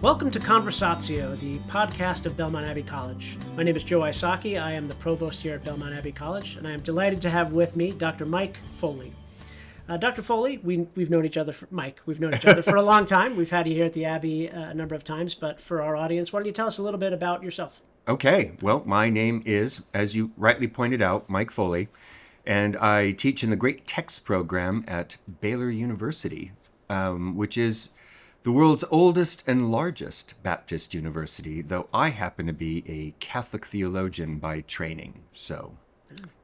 Welcome to Conversatio, the podcast of Belmont Abbey College. My name is Joe Isaki. I am the provost here at Belmont Abbey College, and I am delighted to have with me Dr. Mike Foley. Dr. Foley, we've known each other for a long time. We've had you here at the Abbey a number of times, but for our audience, why don't you tell us a little bit about yourself? Okay, well, my name is, as you rightly pointed out, Mike Foley, and I teach in the Great Text program at Baylor University, which is the world's oldest and largest Baptist university, though I happen to be a Catholic theologian by training. So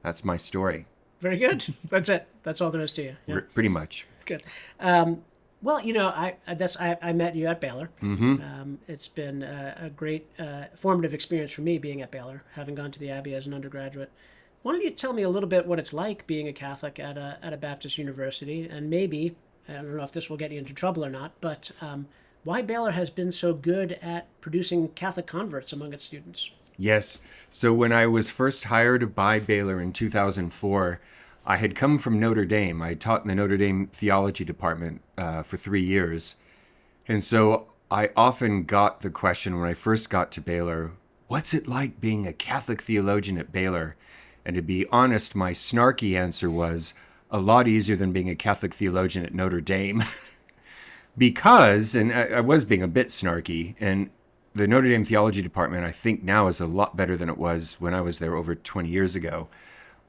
that's my story. Very good. That's it. That's all there is to you. Yeah. Pretty much. Good. Well, you know, I met you at Baylor. Mm-hmm. It's been a great formative experience for me being at Baylor, having gone to the Abbey as an undergraduate. Why don't you tell me a little bit what it's like being a Catholic at a Baptist university, and maybe, I don't know if this will get you into trouble or not, but why Baylor has been so good at producing Catholic converts among its students? Yes. So when I was first hired by Baylor in 2004, I had come from Notre Dame. I taught in the Notre Dame theology department for 3 years. And so I often got the question when I first got to Baylor, what's it like being a Catholic theologian at Baylor? And to be honest, my snarky answer was, a lot easier than being a Catholic theologian at Notre Dame. Because, and I was being a bit snarky, and the Notre Dame theology department, I think now is a lot better than it was when I was there over 20 years ago.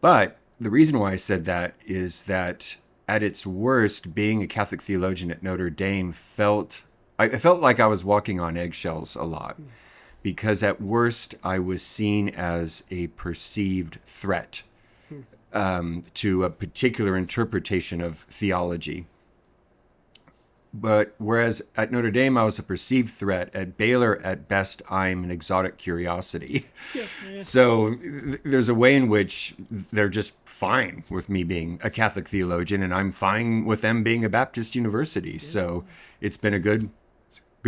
But the reason why I said that is that at its worst, being a Catholic theologian at Notre Dame I felt like I was walking on eggshells a lot. Because at worst, I was seen as a perceived threat to a particular interpretation of theology. But whereas at Notre Dame, I was a perceived threat, at Baylor, at best, I'm an exotic curiosity. Yeah. So there's a way in which they're just fine with me being a Catholic theologian, and I'm fine with them being a Baptist university. Yeah. So it's been a good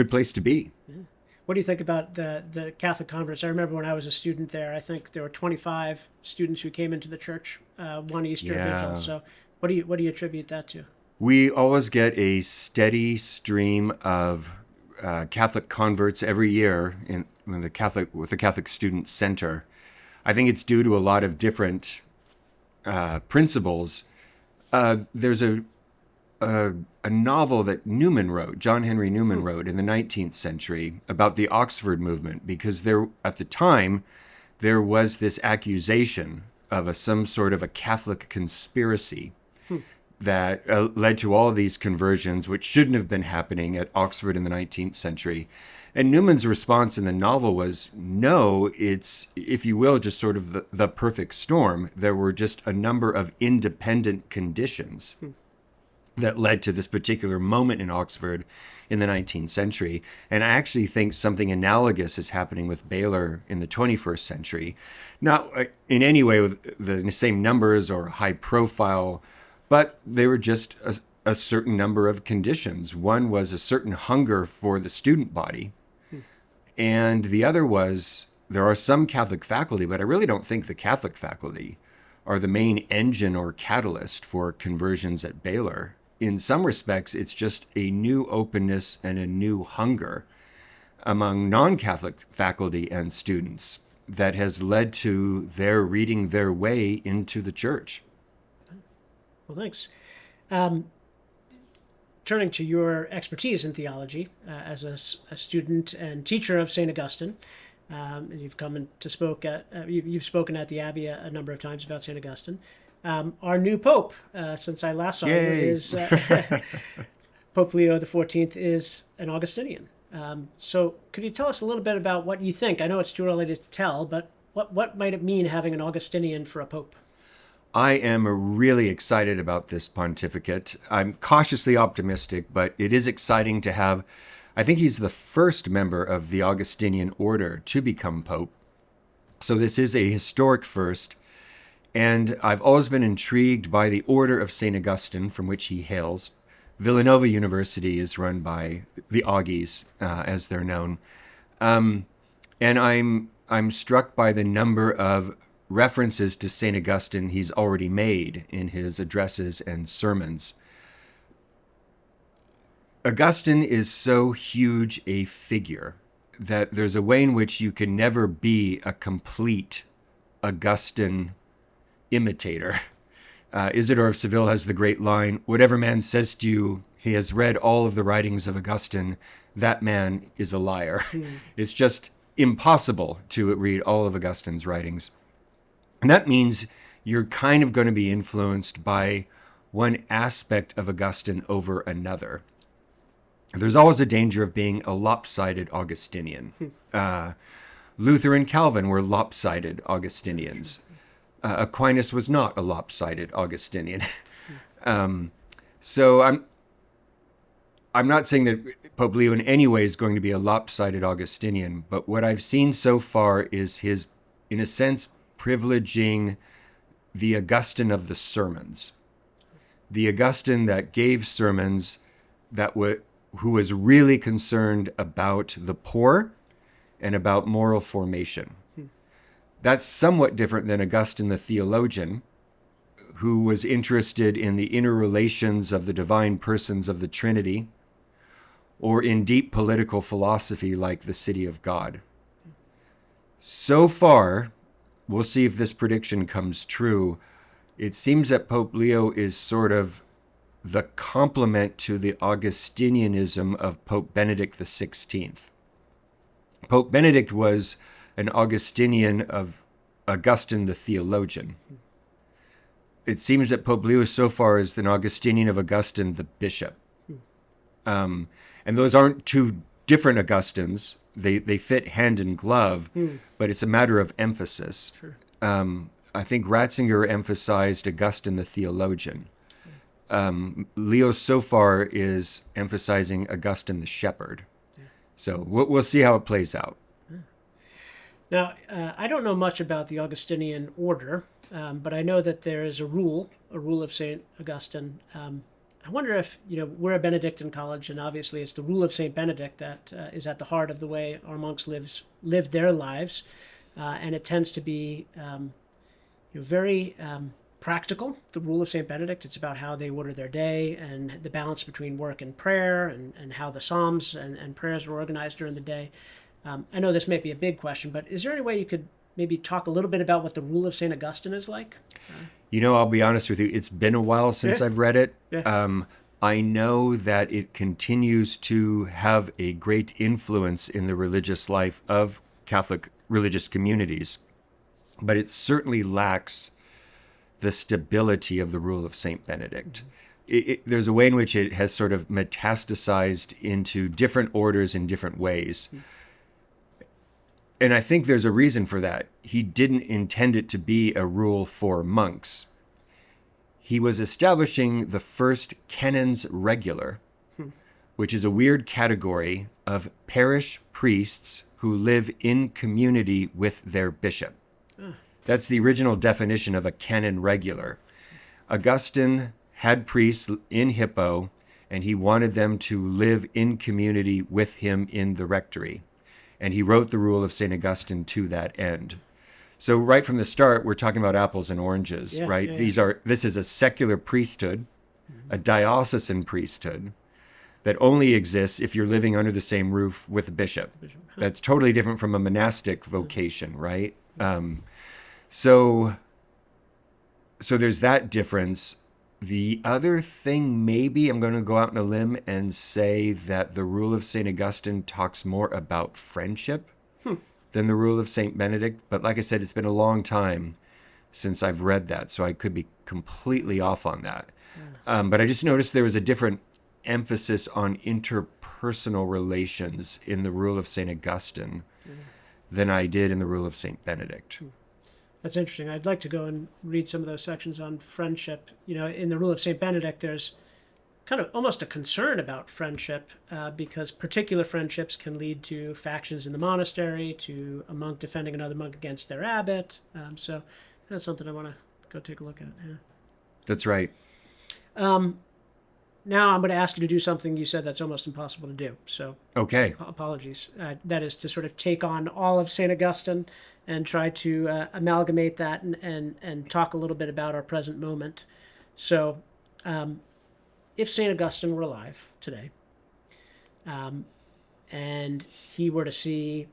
place to be. Yeah. What do you think about the Catholic converts? I remember when I was a student there, I think there were 25 students who came into the church one Easter vigil. So what do you attribute that to? We always get a steady stream of Catholic converts every year with the Catholic Student Center. I think it's due to a lot of different principles. There's a novel that John Henry Newman wrote in the 19th century about the Oxford movement, because at the time there was this accusation of some sort of a Catholic conspiracy that led to all of these conversions, which shouldn't have been happening at Oxford in the 19th century. And Newman's response in the novel was, no, it's, if you will, just sort of the perfect storm. There were just a number of independent conditions that led to this particular moment in Oxford in the 19th century. And I actually think something analogous is happening with Baylor in the 21st century. Not in any way with the same numbers or high profile, but they were just a certain number of conditions. One was a certain hunger for the student body. And the other was, there are some Catholic faculty, but I really don't think the Catholic faculty are the main engine or catalyst for conversions at Baylor. In some respects, it's just a new openness and a new hunger among non-Catholic faculty and students that has led to their reading their way into the church. Well, thanks. Turning to your expertise in theology, as a student and teacher of St. Augustine, you've spoken at the Abbey a number of times about St. Augustine. Our new Pope, since I last saw you, is Pope Leo XIV is an Augustinian. So could you tell us a little bit about what you think? I know it's too early to tell, but what might it mean having an Augustinian for a Pope? I am really excited about this pontificate. I'm cautiously optimistic, but it is exciting to have. I think he's the first member of the Augustinian order to become Pope. So this is a historic first. And I've always been intrigued by the Order of St. Augustine, from which he hails. Villanova University is run by the Auggies, as they're known. And I'm struck by the number of references to St. Augustine he's already made in his addresses and sermons. Augustine is so huge a figure that there's a way in which you can never be a complete Augustine imitator. Isidore of Seville has the great line, "Whatever man says to you he has read all of the writings of Augustine, that man is a liar." It's just impossible to read all of Augustine's writings. And that means you're kind of going to be influenced by one aspect of Augustine over another. There's always a danger of being a lopsided Augustinian. Luther and Calvin were lopsided Augustinians. Aquinas was not a lopsided Augustinian. So I'm not saying that Pope Leo in any way is going to be a lopsided Augustinian, but what I've seen so far is his, in a sense, privileging the Augustine of the sermons. The Augustine that gave sermons who was really concerned about the poor and about moral formation. That's somewhat different than Augustine the theologian, who was interested in the inner relations of the divine persons of the Trinity, or in deep political philosophy like the City of God. So far, we'll see if this prediction comes true, it seems that Pope Leo is sort of the complement to the Augustinianism of Pope Benedict XVI. Pope Benedict was an Augustinian of Augustine the theologian. It seems that Pope Leo so far is an Augustinian of Augustine the bishop. And those aren't two different Augustines. They fit hand in glove, but it's a matter of emphasis. Sure. I think Ratzinger emphasized Augustine the theologian. Leo so far is emphasizing Augustine the shepherd. So we'll see how it plays out. Now, I don't know much about the Augustinian order, but I know that there is a rule of St. Augustine. I wonder if, we're a Benedictine college, and obviously it's the rule of St. Benedict that is at the heart of the way our monks live their lives. And it tends to be very practical, the rule of St. Benedict. It's about how they order their day and the balance between work and prayer, and how the Psalms and prayers are organized during the day. I know this may be a big question, but is there any way you could maybe talk a little bit about what the rule of St. Augustine is like? I'll be honest with you. It's been a while since I've read it. Yeah. I know that it continues to have a great influence in the religious life of Catholic religious communities, but it certainly lacks the stability of the rule of St. Benedict. There's a way in which it has sort of metastasized into different orders in different ways. And I think there's a reason for that. He didn't intend it to be a rule for monks. He was establishing the first canons regular, which is a weird category of parish priests who live in community with their bishop. That's the original definition of a canon regular. Augustine had priests in Hippo, and he wanted them to live in community with him in the rectory. And he wrote the rule of St. Augustine to that end. So right from the start, we're talking about apples and oranges, right? Yeah. This is a secular priesthood, a diocesan priesthood that only exists if you're living under the same roof with a bishop. That's totally different from a monastic vocation, right? So there's that difference. The other thing, maybe I'm going to go out on a limb and say that the rule of St. Augustine talks more about friendship than the rule of St. Benedict. But like I said, it's been a long time since I've read that, so I could be completely off on that. But I just noticed there was a different emphasis on interpersonal relations in the rule of St. Augustine than I did in the rule of St. Benedict. That's interesting. I'd like to go and read some of those sections on friendship. In the rule of St. Benedict, there's kind of almost a concern about friendship because particular friendships can lead to factions in the monastery, to a monk defending another monk against their abbot. So that's something I want to go take a look at. Yeah. That's right. Now I'm going to ask you to do something you said that's almost impossible to do. So okay. Apologies. That is to sort of take on all of St. Augustine and try to amalgamate that and talk a little bit about our present moment. So if St. Augustine were alive today, and he were to see,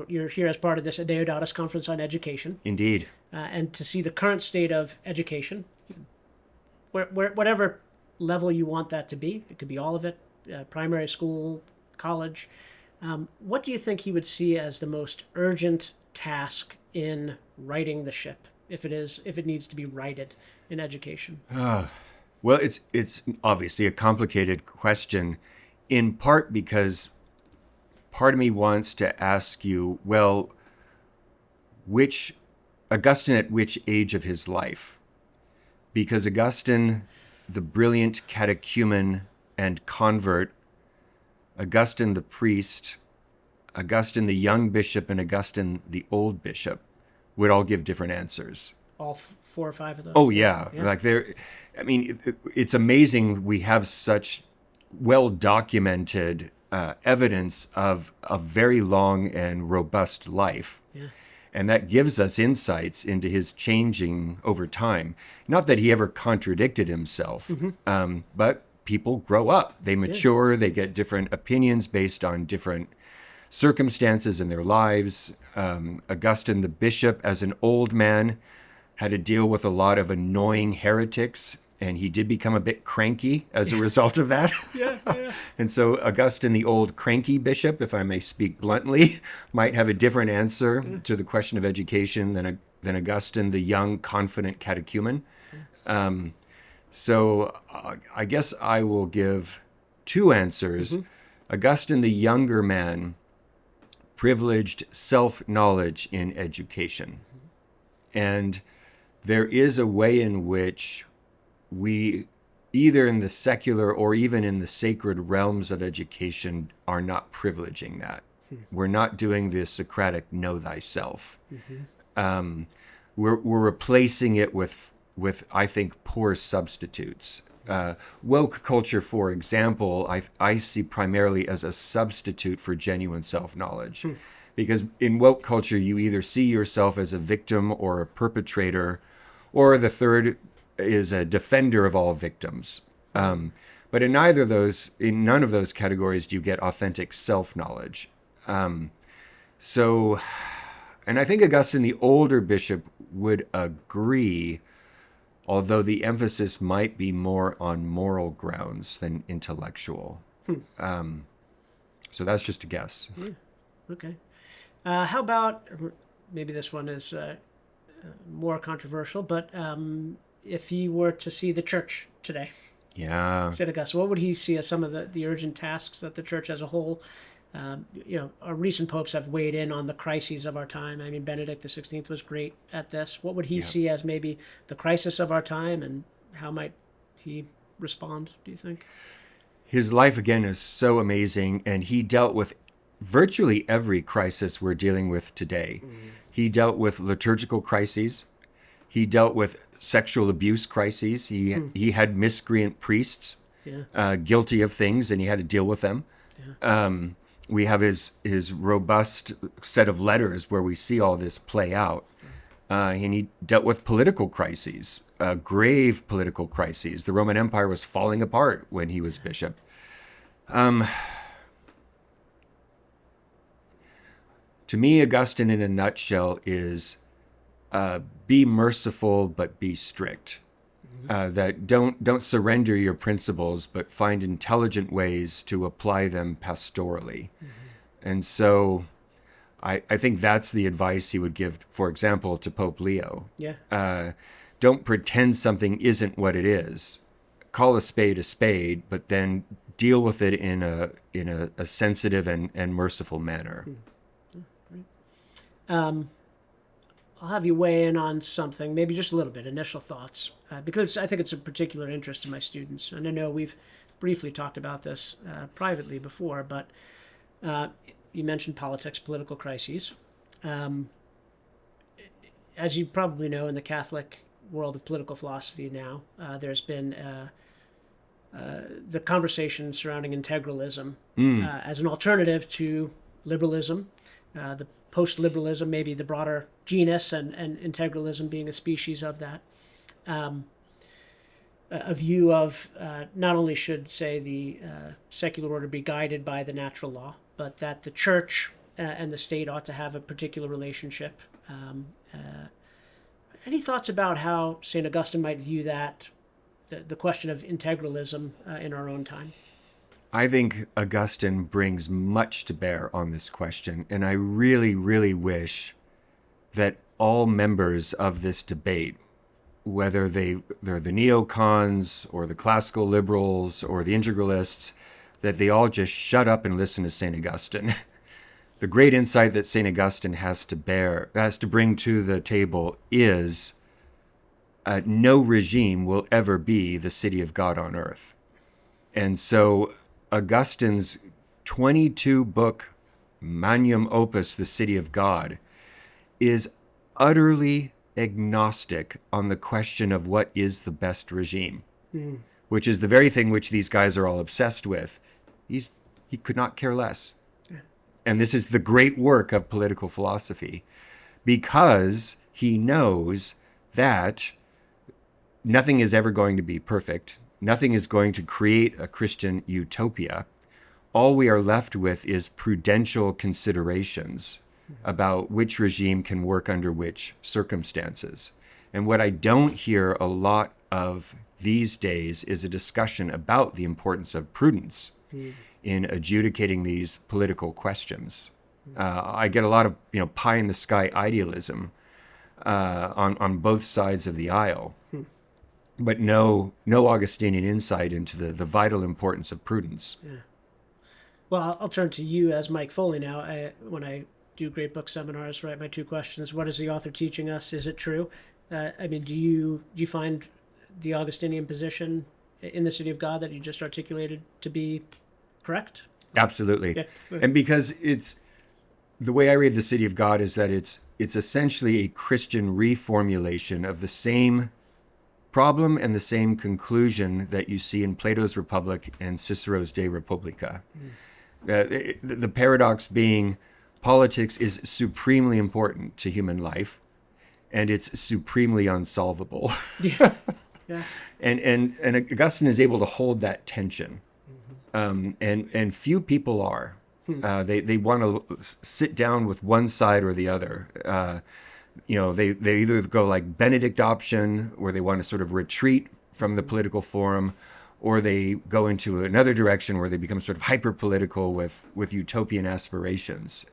you're here as part of this Deodatus Conference on Education, Indeed. and to see the current state of education, whatever level you want that to be, it could be all of it, primary school, college. What do you think he would see as the most urgent task in righting the ship, if it needs to be righted in education? Well, it's obviously a complicated question, in part because part of me wants to ask you, well, Augustine at which age of his life? Because Augustine, the brilliant catechumen and convert, Augustine the priest, Augustine the young bishop, and Augustine the old bishop would all give different answers. All 4 or 5 of those? Oh, yeah. It's amazing we have such well-documented evidence of a very long and robust life. Yeah. And that gives us insights into his changing over time. Not that he ever contradicted himself, but people grow up. They mature. They get different opinions based on different circumstances in their lives. Augustine, the bishop, as an old man, had to deal with a lot of annoying heretics, and he did become a bit cranky as a result of that. Yeah. And so Augustine, the old cranky bishop, if I may speak bluntly, might have a different answer to the question of education than Augustine, the young, confident catechumen. So I guess I will give 2 answers. Augustine, the younger man, privileged self-knowledge in education. And there is a way in which we, either in the secular or even in the sacred realms of education, are not privileging that. We're not doing the Socratic know thyself. We're replacing it with I think poor substitutes. Woke culture, for example, I see primarily as a substitute for genuine self-knowledge. Because in woke culture, you either see yourself as a victim or a perpetrator, or the third is a defender of all victims. But in none of those categories do you get authentic self-knowledge. And I think Augustine, the older bishop, would agree, although the emphasis might be more on moral grounds than intellectual. So that's just a guess. Yeah. Okay. How about, maybe this one is more controversial, but if he were to see the church today, St. Augustine, what would he see as some of the urgent tasks that the church as a whole, our recent popes have weighed in on the crises of our time. I mean, Benedict XVI was great at this. What would he see as maybe the crisis of our time, and how might he respond, do you think? His life, again, is so amazing, and he dealt with virtually every crisis we're dealing with today. He dealt with liturgical crises. He dealt with sexual abuse crises. He had miscreant priests guilty of things, and he had to deal with them. We have his robust set of letters where we see all this play out. And he dealt with political crises, grave political crises. The Roman Empire was falling apart when he was bishop. To me, Augustine, in a nutshell, is be merciful but be strict. That don't surrender your principles, but find intelligent ways to apply them pastorally. And so I think that's the advice he would give, for example, to Pope Leo. Don't pretend something isn't what it is. Call a spade, but then deal with it in a sensitive and merciful manner. I'll have you weigh in on something, maybe just a little bit, initial thoughts, because I think it's of particular interest to my students. And I know we've briefly talked about this privately before, but you mentioned politics, political crises. As you probably know, in the Catholic world of political philosophy now, there's been the conversation surrounding integralism as an alternative to liberalism, the post-liberalism, maybe the broader genus, and integralism being a species of that. a view of not only should, say, the secular order be guided by the natural law, but that the church and the state ought to have a particular relationship. Any thoughts about how St. Augustine might view that, the question of integralism in our own time? I think Augustine brings much to bear on this question, and I really, really wish that all members of this debate, whether they're the neocons or the classical liberals or the integralists, that they all just shut up and listen to St. Augustine. The great insight that St. Augustine has to bring to the table is no regime will ever be the city of God on earth. And so Augustine's 22-book magnum opus, The City of God, is utterly agnostic on the question of what is the best regime, which is the very thing which these guys are all obsessed with. He could not care less. Yeah. And this is the great work of political philosophy, because he knows that nothing is ever going to be perfect. Nothing is going to create a Christian utopia. All we are left with is prudential considerations about which regime can work under which circumstances. And what I don't hear a lot of these days is a discussion about the importance of prudence in adjudicating these political questions. I get a lot of pie in the sky idealism on both sides of the aisle, but no Augustinian insight into the vital importance of prudence. Yeah. Well, I'll turn to you as Mike Foley now. When I do Great Book seminars, write my two questions: what is the author teaching us? Is it true? Do you find the Augustinian position in the City of God that you just articulated to be correct? Absolutely. Yeah. And because the way I read the City of God is that it's essentially a Christian reformulation of the same problem and the same conclusion that you see in Plato's Republic and Cicero's De Republica. The paradox being, politics is supremely important to human life, and it's supremely unsolvable. Yeah. Yeah. And Augustine is able to hold that tension, and few people are. They want to sit down with one side or the other. They either go like Benedict option, where they want to sort of retreat from the political forum, or they go into another direction where they become sort of hyper-political with utopian aspirations.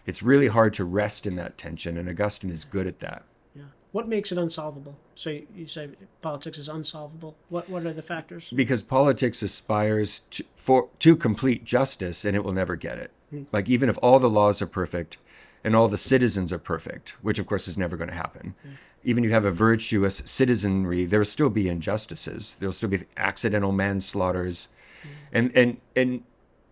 It's really hard to rest in that tension, and Augustine is good at that. Yeah. What makes it unsolvable? So you say politics is unsolvable. What are the factors? Because politics aspires to complete justice, and it will never get it. Like, even if all the laws are perfect and all the citizens are perfect, which of course is never going to happen. Even if you have a virtuous citizenry, there will still be injustices. There will still be accidental manslaughters, and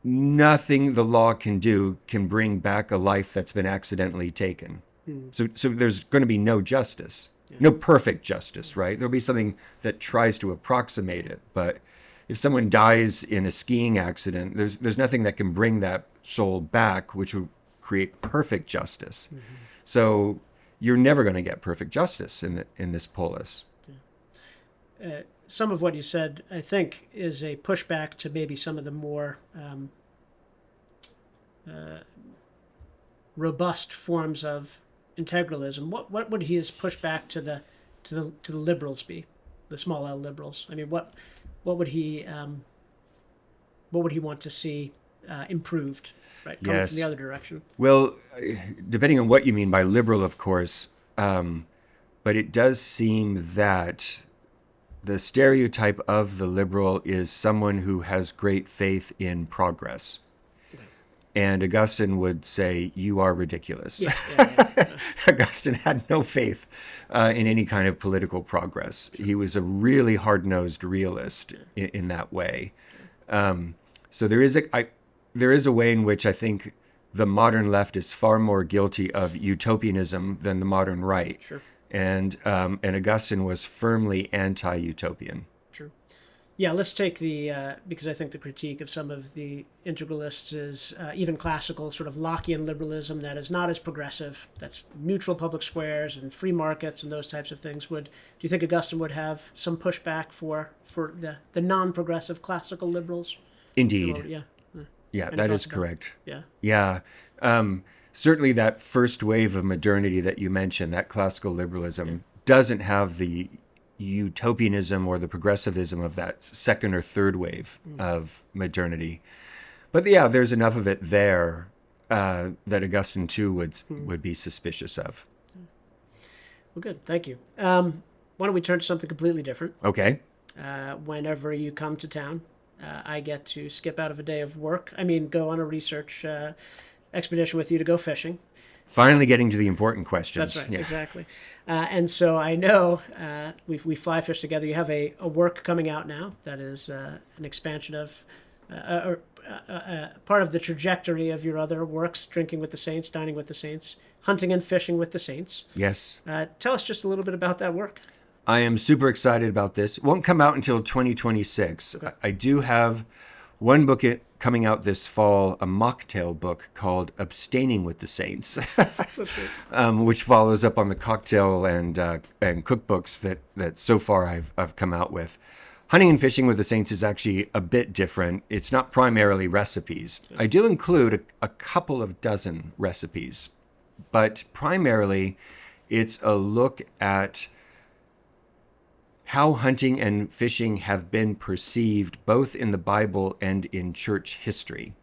nothing the law can do can bring back a life that's been accidentally taken. So there's going to be no justice, no perfect justice, right? There'll be something that tries to approximate it, but if someone dies in a skiing accident, there's nothing that can bring that soul back, which would create perfect justice. So you're never going to get perfect justice in this polis. Some of what you said, I think, is a pushback to maybe some of the more robust forms of integralism. What would his pushback to the liberals be, the small L liberals? I mean, what would he want to see improved? Right, coming from the other direction. Well, depending on what you mean by liberal, of course, but it does seem that the stereotype of the liberal is someone who has great faith in progress. And Augustine would say, you are ridiculous. Yeah. Augustine had no faith in any kind of political progress. He was a really hard-nosed realist in that way. So there is a way in which I think the modern left is far more guilty of utopianism than the modern right. Sure. And Augustine was firmly anti-utopian. True. Yeah, let's take because I think the critique of some of the integralists is even classical, sort of Lockean liberalism that is not as progressive, that's neutral public squares and free markets and those types of things. Do you think Augustine would have some pushback for the non-progressive classical liberals? Indeed. Yeah. Yeah, Any that thoughts is about correct. Yeah. Yeah. Certainly that first wave of modernity that you mentioned, that classical liberalism, doesn't have the utopianism or the progressivism of that second or third wave of modernity. But yeah, there's enough of it there that Augustine too would be suspicious of. Well, good. Thank you. Why don't we turn to something completely different? Okay. Whenever you come to town, I get to skip out of a day of work. Go on a research expedition with you to go fishing. Finally getting to the important questions. That's right, exactly. And so I know we fly fish together. You have a work coming out now that is an expansion of, part of the trajectory of your other works, Drinking with the Saints, Dining with the Saints, Hunting and Fishing with the Saints. Yes. Tell us just a little bit about that work. I am super excited about this. It won't come out until 2026. Okay. I do have one book coming out this fall, a mocktail book called Abstaining with the Saints, which follows up on the cocktail and cookbooks that so far I've come out with. Hunting and Fishing with the Saints is actually a bit different. It's not primarily recipes. I do include a couple of dozen recipes, but primarily it's a look at how hunting and fishing have been perceived both in the Bible and in church history.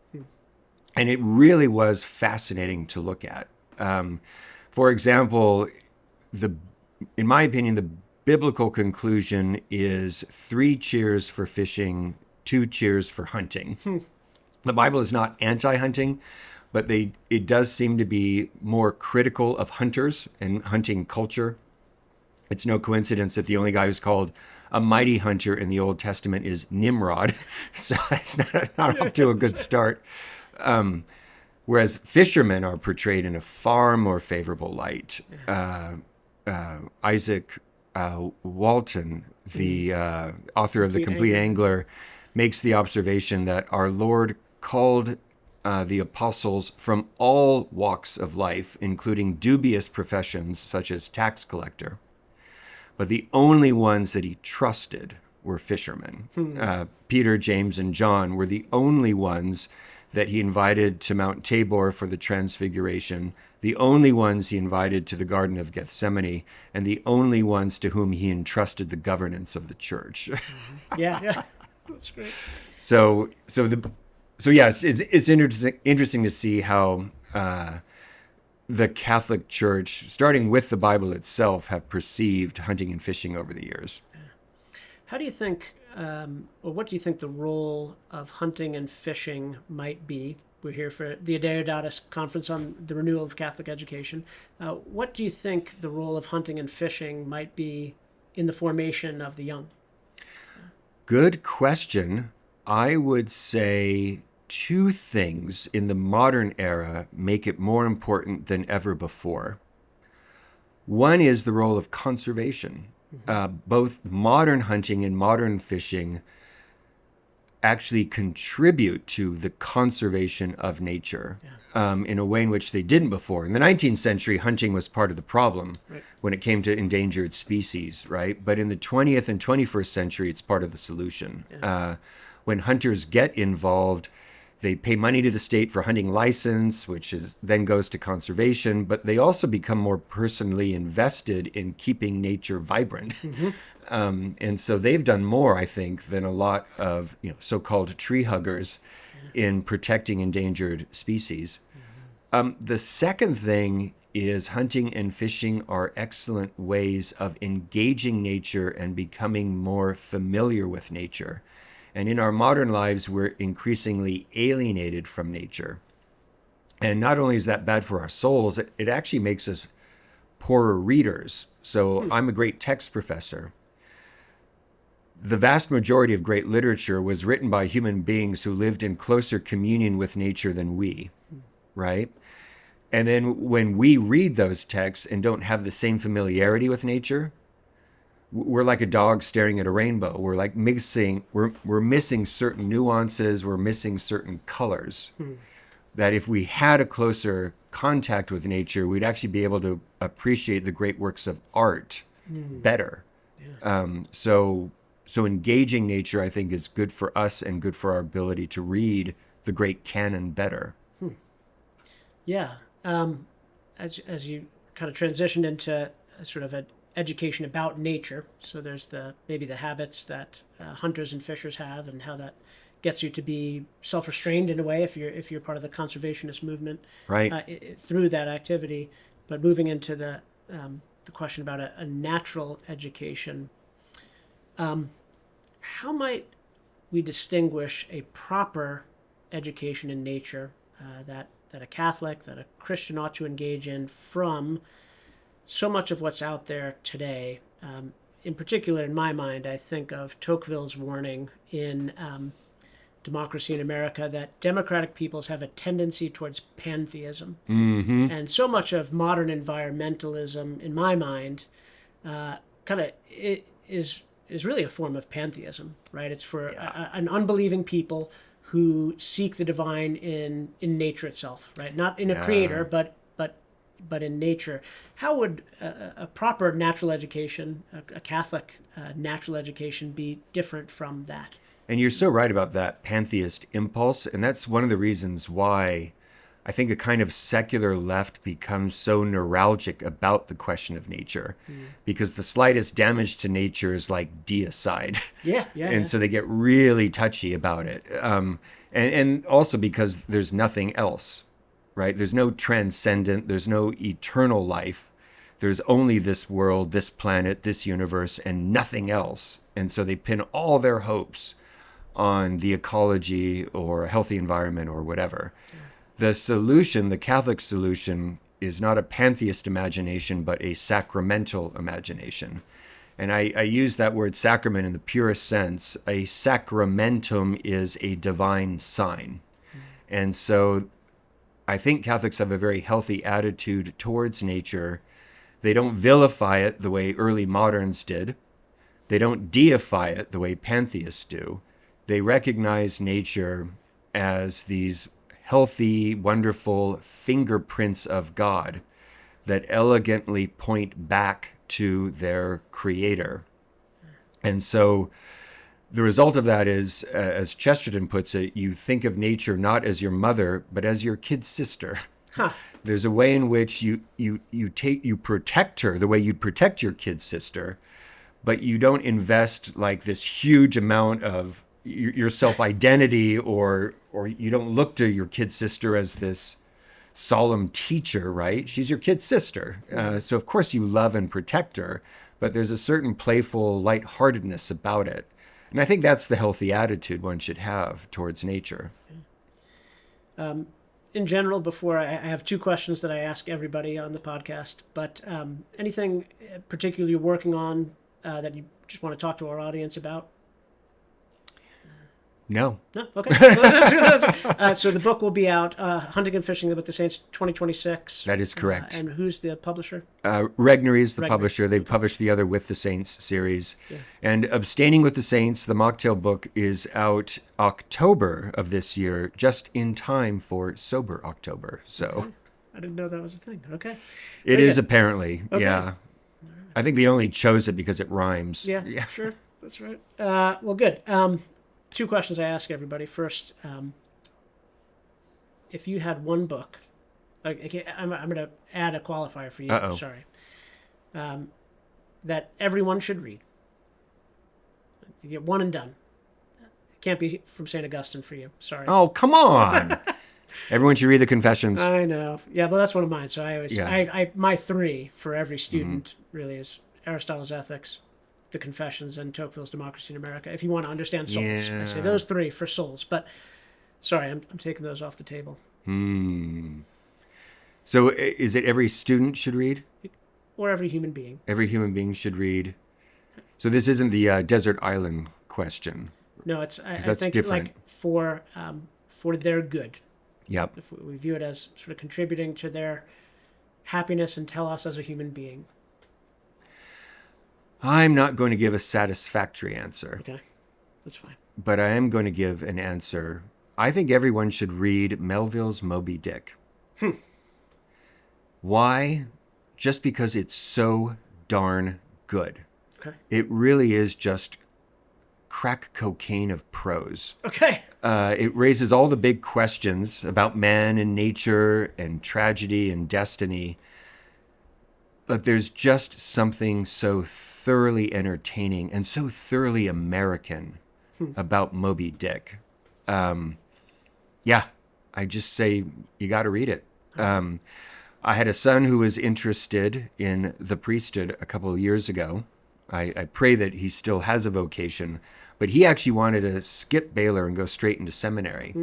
And it really was fascinating to look at. For example, in my opinion, the biblical conclusion is 3 cheers for fishing, 2 cheers for hunting. The Bible is not anti-hunting, but it does seem to be more critical of hunters and hunting culture. It's no coincidence that the only guy who's called a mighty hunter in the Old Testament is Nimrod. So it's not off to a good start. Whereas fishermen are portrayed in a far more favorable light. Isaac Walton, the author of The Complete Angler, makes the observation that our Lord called the apostles from all walks of life, including dubious professions such as tax collector. But the only ones that he trusted were fishermen. Peter, James, and John were the only ones that he invited to Mount Tabor for the Transfiguration, the only ones he invited to the Garden of Gethsemane, and the only ones to whom he entrusted the governance of the church. Yeah, that's great. So yes, it's interesting to see how the Catholic Church, starting with the Bible itself, have perceived hunting and fishing over the years. How do you think, or what do you think the role of hunting and fishing might be? We're here for the Deodatus Conference on the Renewal of Catholic Education. What do you think the role of hunting and fishing might be in the formation of the young? Good question. I would say 2 things in the modern era make it more important than ever before. One is the role of conservation. Both modern hunting and modern fishing actually contribute to the conservation of nature in a way in which they didn't before. In the 19th century, hunting was part of the problem when it came to endangered species, right? But in the 20th and 21st century, it's part of the solution. When hunters get involved, they pay money to the state for hunting license, which then goes to conservation, but they also become more personally invested in keeping nature vibrant. And so they've done more, I think, than a lot of so-called tree huggers in protecting endangered species. The second thing is hunting and fishing are excellent ways of engaging nature and becoming more familiar with nature. And in our modern lives, we're increasingly alienated from nature. And not only is that bad for our souls, it actually makes us poorer readers. So I'm a great text professor. The vast majority of great literature was written by human beings who lived in closer communion with nature than we, right? And then when we read those texts and don't have the same familiarity with nature, we're like a dog staring at a rainbow. We're like we're missing certain nuances. We're missing certain colors. That if we had a closer contact with nature, we'd actually be able to appreciate the great works of art better. So engaging nature, I think, is good for us and good for our ability to read the great canon better. Yeah. As you kind of transitioned into sort of an education about nature, so there's maybe the habits that hunters and fishers have, and how that gets you to be self-restrained in a way if you're part of the conservationist movement, right? Through that activity. But moving into the question about a natural education, how might we distinguish a proper education in nature that a Catholic, that a Christian ought to engage in, from so much of what's out there today? In particular, in my mind, I think of Tocqueville's warning in Democracy in America that democratic peoples have a tendency towards pantheism. And so much of modern environmentalism, in my mind, is really a form of pantheism, right? It's for an unbelieving people who seek the divine in nature itself, right? Not in a creator, but in nature. How would a proper natural education, a Catholic natural education, be different from that? And you're so right about that pantheist impulse. And that's one of the reasons why I think a kind of secular left becomes so neuralgic about the question of nature, because the slightest damage to nature is like deicide. And so they get really touchy about it. And also because there's nothing else, right? There's no transcendent, there's no eternal life. There's only this world, this planet, this universe, and nothing else. And so they pin all their hopes on the ecology or a healthy environment or whatever. The solution, the Catholic solution, is not a pantheist imagination, but a sacramental imagination. And I use that word sacrament in the purest sense. A sacramentum is a divine sign. And so I think Catholics have a very healthy attitude towards nature. They don't vilify it the way early moderns did. They don't deify it the way pantheists do. They recognize nature as these healthy, wonderful fingerprints of God that elegantly point back to their creator. And so the result of that is, as Chesterton puts it, you think of nature not as your mother, but as your kid sister. There's a way in which you protect her the way you'd protect your kid sister, but you don't invest like this huge amount of your self-identity, or you don't look to your kid sister as this solemn teacher, right? She's your kid sister. So of course you love and protect her, but there's a certain playful lightheartedness about it. And I think that's the healthy attitude one should have towards nature. In general, before I have two questions that I ask everybody on the podcast, but anything particularly you're working on that you just want to talk to our audience about? No. No? Okay. So the book will be out, Hunting and Fishing with the Saints, 2026. That is correct. And who's the publisher? Regnery is the publisher. They've published the other With the Saints series. Yeah. And Abstaining with the Saints, the mocktail book, is out October of this year, just in time for Sober October. So okay. I didn't know that was a thing. Okay. It is apparently, yeah. I think they only chose it because it rhymes. Yeah. Sure. That's right. Well, good. Two questions I ask everybody. First, if you had one book, okay, I'm going to add a qualifier for you. Uh-oh. Sorry. That everyone should read. You get one and done. It can't be from St. Augustine for you. Sorry. Oh, come on. Everyone should read the Confessions. I know. Yeah, but that's one of mine. So I always, my three for every student really is Aristotle's Ethics, the Confessions, and Tocqueville's Democracy in America, if you want to understand souls. I say those three for souls. But sorry, I'm taking those off the table. So is it every student should read? Or every human being. Every human being should read. So this isn't the desert island question. No, it's I think different. Like for their good. Yep. If we view it as sort of contributing to their happiness and tell us as a human being. I'm not going to give a satisfactory answer, Okay, that's fine. but I am going to give an answer. I think everyone should read Melville's Moby Dick. Why? Just because it's so darn good. Okay. It really is just crack cocaine of prose. Okay. It raises all the big questions about man and nature and tragedy and destiny. But there's just something so thoroughly entertaining and so thoroughly American about Moby Dick. Yeah, I just say you got to read it. I had a son who was interested in the priesthood a couple of years ago. I pray that he still has a vocation, but he actually wanted to skip Baylor and go straight into seminary.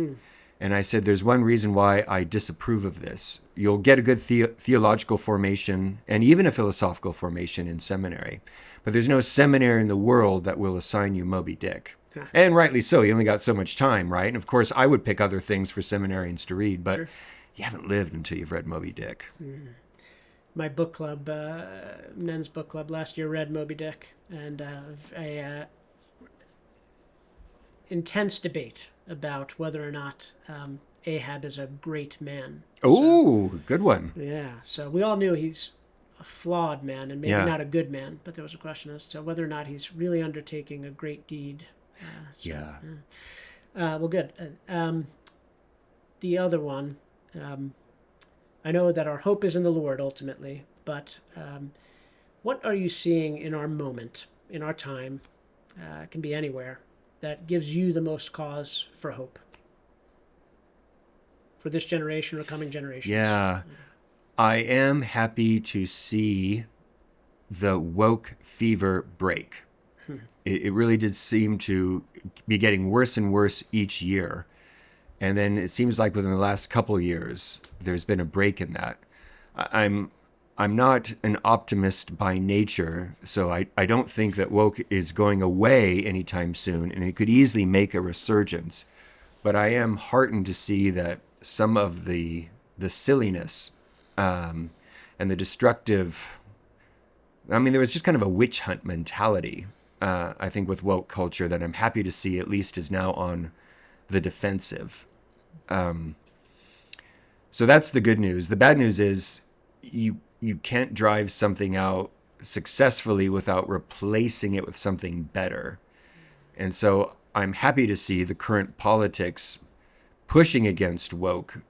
And I said, there's one reason why I disapprove of this. You'll get a good theological formation and even a philosophical formation in seminary, but there's no seminary in the world that will assign you Moby Dick. And rightly so. You only got so much time, right? And of course, I would pick other things for seminarians to read, but you haven't lived until you've read Moby Dick. My book club, men's book club, last year read Moby Dick, and a intense debate about whether or not Ahab is a great man. Oh, good one. Yeah, so we all knew he's a flawed man and maybe not a good man, but there was a question as to whether or not he's really undertaking a great deed. Well, good. The other one, I know that our hope is in the Lord ultimately, but what are you seeing in our moment, in our time, it can be anywhere, that gives you the most cause for hope? For this generation or coming generations? Yeah. I am happy to see the woke fever break. It really did seem to be getting worse and worse each year. And then it seems like within the last couple of years, there's been a break in that. I'm not an optimist by nature, so I don't think that woke is going away anytime soon, and it could easily make a resurgence. But I am heartened to see that some of the silliness and the destructive, I mean, there was just kind of a witch hunt mentality, I think, with woke culture that I'm happy to see at least is now on the defensive. So that's the good news. The bad news is you can't drive something out successfully without replacing it with something better. And so I'm happy to see the current politics pushing against woke.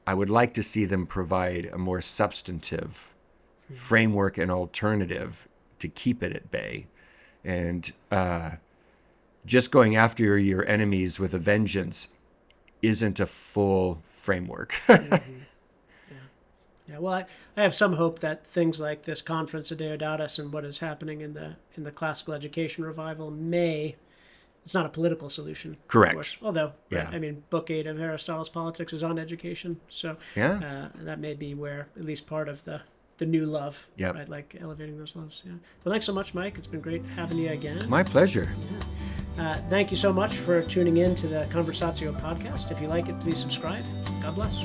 I would like to see them provide a more substantive framework and alternative to keep it at bay. And just going after your enemies with a vengeance isn't a full framework. Yeah, well, I have some hope that things like this conference of Deodatus and what is happening in the classical education revival it's not a political solution. Correct. Of course. Although, I mean, Book 8 of Aristotle's Politics is on education. So that may be where at least part of the new love, right? Like elevating those loves. Yeah. Well, thanks so much, Mike. It's been great having you again. My pleasure. Yeah. Thank you so much for tuning in to the Conversatio podcast. If you like it, please subscribe. God bless.